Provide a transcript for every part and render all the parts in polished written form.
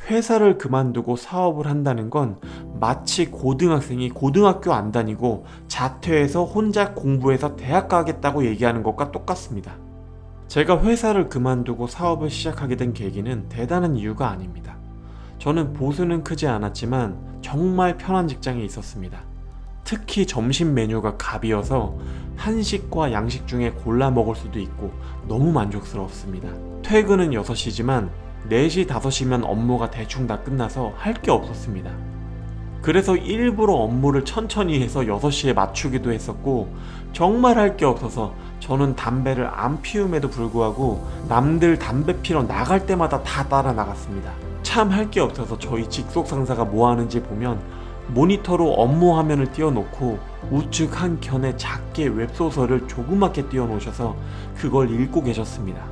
회사를 그만두고 사업을 한다는 건 마치 고등학생이 고등학교 안 다니고 자퇴해서 혼자 공부해서 대학 가겠다고 얘기하는 것과 똑같습니다. 제가 회사를 그만두고 사업을 시작하게 된 계기는 대단한 이유가 아닙니다. 저는 보수는 크지 않았지만 정말 편한 직장에 있었습니다. 특히 점심 메뉴가 갑이어서 한식과 양식 중에 골라 먹을 수도 있고 너무 만족스러웠습니다. 퇴근은 6시지만 4시, 5시면 업무가 대충 다 끝나서 할 게 없었습니다. 그래서 일부러 업무를 천천히 해서 6시에 맞추기도 했었고, 정말 할 게 없어서 저는 담배를 안 피움에도 불구하고 남들 담배 피러 나갈 때마다 다 따라 나갔습니다. 참 할 게 없어서 저희 직속 상사가 뭐 하는지 보면 모니터로 업무 화면을 띄워놓고 우측 한 켠에 작게 웹소설을 조그맣게 띄워놓으셔서 그걸 읽고 계셨습니다.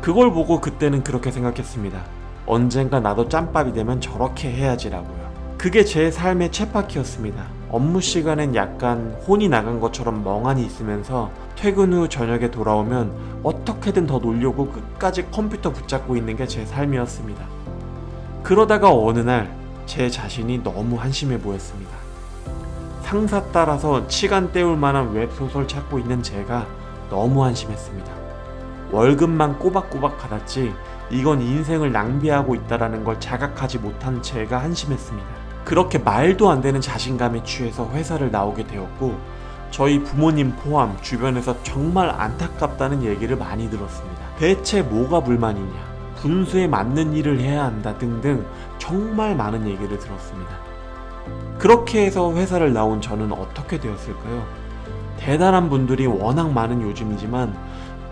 그걸 보고 그때는 그렇게 생각했습니다. 언젠가 나도 짬밥이 되면 저렇게 해야지라고요. 그게 제 삶의 쳇바퀴였습니다. 업무 시간엔 약간 혼이 나간 것처럼 멍하니 있으면서 퇴근 후 저녁에 돌아오면 어떻게든 더 놀려고 끝까지 컴퓨터 붙잡고 있는 게 제 삶이었습니다. 그러다가 어느 날 제 자신이 너무 한심해 보였습니다. 상사 따라서 시간 때울 만한 웹소설 찾고 있는 제가 너무 한심했습니다. 월급만 꼬박꼬박 받았지 이건 인생을 낭비하고 있다라는 걸 자각하지 못한 제가 한심했습니다. 그렇게 말도 안 되는 자신감에 취해서 회사를 나오게 되었고, 저희 부모님 포함 주변에서 정말 안타깝다는 얘기를 많이 들었습니다. 대체 뭐가 불만이냐, 분수에 맞는 일을 해야 한다 등등 정말 많은 얘기를 들었습니다. 그렇게 해서 회사를 나온 저는 어떻게 되었을까요? 대단한 분들이 워낙 많은 요즘이지만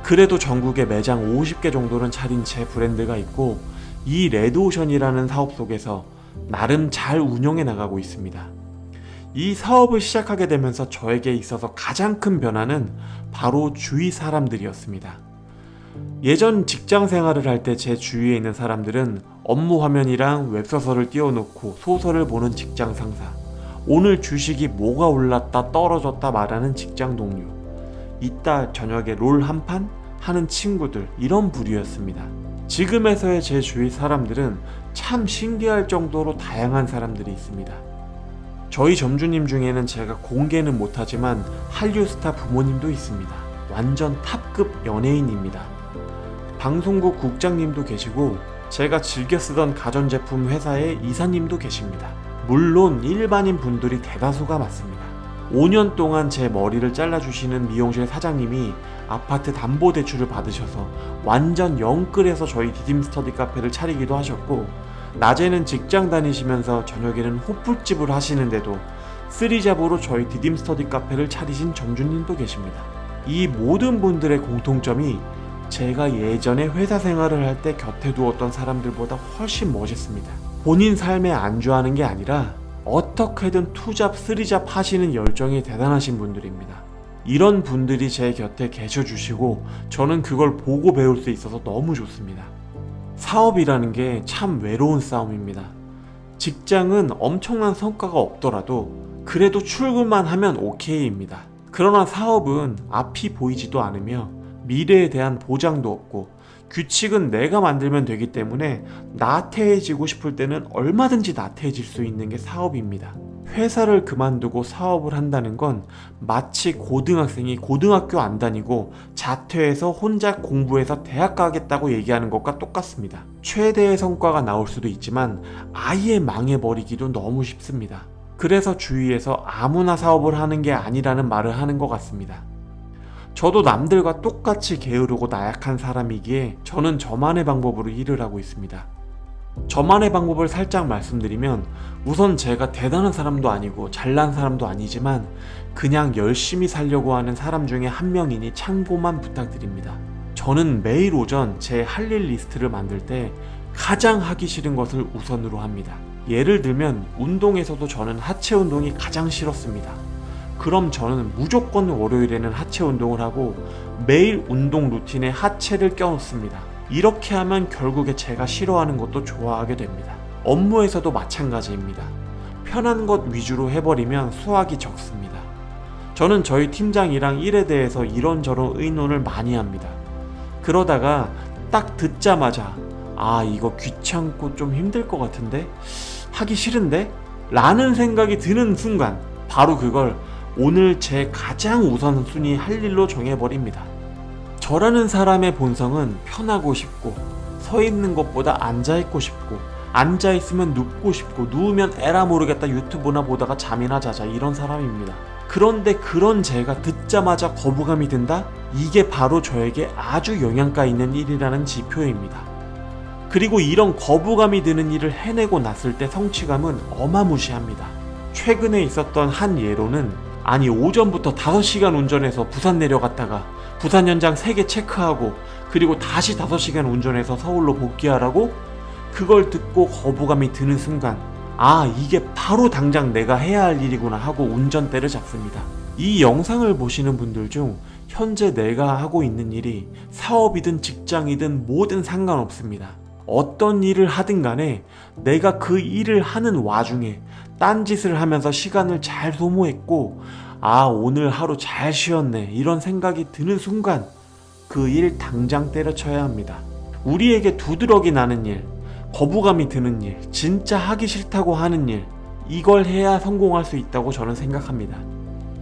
그래도 전국에 매장 50개 정도는 차린 제 브랜드가 있고, 이 레드오션이라는 사업 속에서 나름 잘 운영해 나가고 있습니다. 이 사업을 시작하게 되면서 저에게 있어서 가장 큰 변화는 바로 주위 사람들이었습니다. 예전 직장 생활을 할 때 제 주위에 있는 사람들은 업무 화면이랑 웹소설을 띄워놓고 소설을 보는 직장 상사, 오늘 주식이 뭐가 올랐다 떨어졌다 말하는 직장 동료, 이따 저녁에 롤 한판 하는 친구들, 이런 부류였습니다. 지금에서의 제 주위 사람들은 참 신기할 정도로 다양한 사람들이 있습니다. 저희 점주님 중에는 제가 공개는 못하지만 한류 스타 부모님도 있습니다. 완전 탑급 연예인입니다. 방송국 국장님도 계시고 제가 즐겨 쓰던 가전제품 회사의 이사님도 계십니다. 물론 일반인 분들이 대다수가 맞습니다. 5년 동안 제 머리를 잘라주시는 미용실 사장님이 아파트 담보대출을 받으셔서 완전 영끌해서 저희 디딤 스터디 카페를 차리기도 하셨고, 낮에는 직장 다니시면서 저녁에는 호프집을 하시는데도 쓰리잡으로 저희 디딤 스터디 카페를 차리신 점주님도 계십니다. 이 모든 분들의 공통점이 제가 예전에 회사 생활을 할 때 곁에 두었던 사람들보다 훨씬 멋있습니다. 본인 삶에 안주하는 게 아니라 어떻게든 투잡, 쓰리잡 하시는 열정이 대단하신 분들입니다. 이런 분들이 제 곁에 계셔주시고 저는 그걸 보고 배울 수 있어서 너무 좋습니다. 사업이라는 게 참 외로운 싸움입니다. 직장은 엄청난 성과가 없더라도 그래도 출근만 하면 오케이입니다. 그러나 사업은 앞이 보이지도 않으며 미래에 대한 보장도 없고 규칙은 내가 만들면 되기 때문에 나태해지고 싶을 때는 얼마든지 나태해질 수 있는 게 사업입니다. 회사를 그만두고 사업을 한다는 건 마치 고등학생이 고등학교 안 다니고 자퇴해서 혼자 공부해서 대학 가겠다고 얘기하는 것과 똑같습니다. 최대의 성과가 나올 수도 있지만 아예 망해버리기도 너무 쉽습니다. 그래서 주위에서 아무나 사업을 하는 게 아니라는 말을 하는 것 같습니다. 저도 남들과 똑같이 게으르고 나약한 사람이기에 저는 저만의 방법으로 일을 하고 있습니다. 저만의 방법을 살짝 말씀드리면, 우선 제가 대단한 사람도 아니고 잘난 사람도 아니지만 그냥 열심히 살려고 하는 사람 중에 한 명이니 참고만 부탁드립니다. 저는 매일 오전 제 할 일 리스트를 만들 때 가장 하기 싫은 것을 우선으로 합니다. 예를 들면 운동에서도 저는 하체 운동이 가장 싫었습니다. 그럼 저는 무조건 월요일에는 하체 운동을 하고 매일 운동 루틴에 하체를 껴놓습니다. 이렇게 하면 결국에 제가 싫어하는 것도 좋아하게 됩니다. 업무에서도 마찬가지입니다. 편한 것 위주로 해버리면 수확이 적습니다. 저는 저희 팀장이랑 일에 대해서 이런저런 의논을 많이 합니다. 그러다가 딱 듣자마자 아, 이거 귀찮고 좀 힘들 것 같은데? 하기 싫은데? 라는 생각이 드는 순간 바로 그걸 오늘 제 가장 우선순위 할 일로 정해버립니다. 저라는 사람의 본성은 편하고 싶고, 서 있는 것보다 앉아있고 싶고, 앉아있으면 눕고 싶고, 누우면 에라 모르겠다 유튜브나 보다가 잠이나 자자, 이런 사람입니다. 그런데 그런 제가 듣자마자 거부감이 든다? 이게 바로 저에게 아주 영향가 있는 일이라는 지표입니다. 그리고 이런 거부감이 드는 일을 해내고 났을 때 성취감은 어마무시합니다. 최근에 있었던 한 예로는, 아니 오전부터 5시간 운전해서 부산 내려갔다가 부산 현장 3개 체크하고 그리고 다시 5시간 운전해서 서울로 복귀하라고? 그걸 듣고 거부감이 드는 순간, 아, 이게 바로 당장 내가 해야 할 일이구나 하고 운전대를 잡습니다. 이 영상을 보시는 분들 중 현재 내가 하고 있는 일이 사업이든 직장이든 뭐든 상관없습니다. 어떤 일을 하든 간에 내가 그 일을 하는 와중에 딴짓을 하면서 시간을 잘 소모했고, 아, 오늘 하루 잘 쉬었네, 이런 생각이 드는 순간 그 일 당장 때려쳐야 합니다. 우리에게 두드러기 나는 일, 거부감이 드는 일, 진짜 하기 싫다고 하는 일, 이걸 해야 성공할 수 있다고 저는 생각합니다.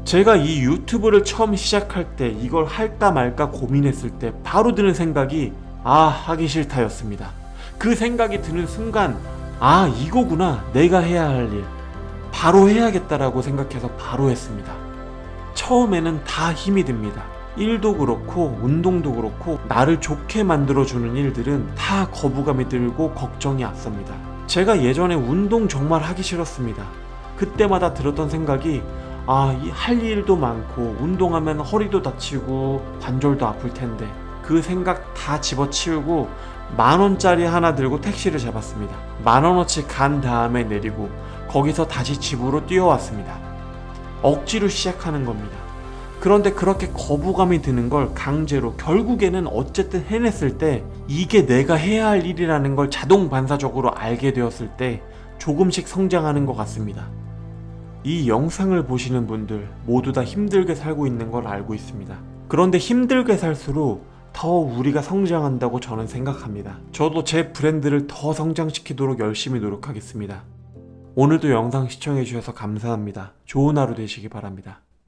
제가 이 유튜브를 처음 시작할 때 이걸 할까 말까 고민했을 때 바로 드는 생각이 아, 하기 싫다였습니다. 그 생각이 드는 순간, 아, 이거구나, 내가 해야 할 일, 바로 해야겠다라고 생각해서 바로 했습니다. 처음에는 다 힘이 듭니다. 일도 그렇고 운동도 그렇고 나를 좋게 만들어주는 일들은 다 거부감이 들고 걱정이 앞섭니다. 제가 예전에 운동 정말 하기 싫었습니다. 그때마다 들었던 생각이, 아, 할 일도 많고 운동하면 허리도 다치고 관절도 아플 텐데, 그 생각 다 집어치우고 10,000원짜리 하나 들고 택시를 잡았습니다. 10,000원어치 간 다음에 내리고 거기서 다시 집으로 뛰어왔습니다. 억지로 시작하는 겁니다. 그런데 그렇게 거부감이 드는 걸 강제로 결국에는 어쨌든 해냈을 때, 이게 내가 해야 할 일이라는 걸 자동 반사적으로 알게 되었을 때 조금씩 성장하는 것 같습니다. 이 영상을 보시는 분들 모두 다 힘들게 살고 있는 걸 알고 있습니다. 그런데 힘들게 살수록 더 우리가 성장한다고 저는 생각합니다. 저도 제 브랜드를 더 성장시키도록 열심히 노력하겠습니다. 오늘도 영상 시청해주셔서 감사합니다. 좋은 하루 되시기 바랍니다.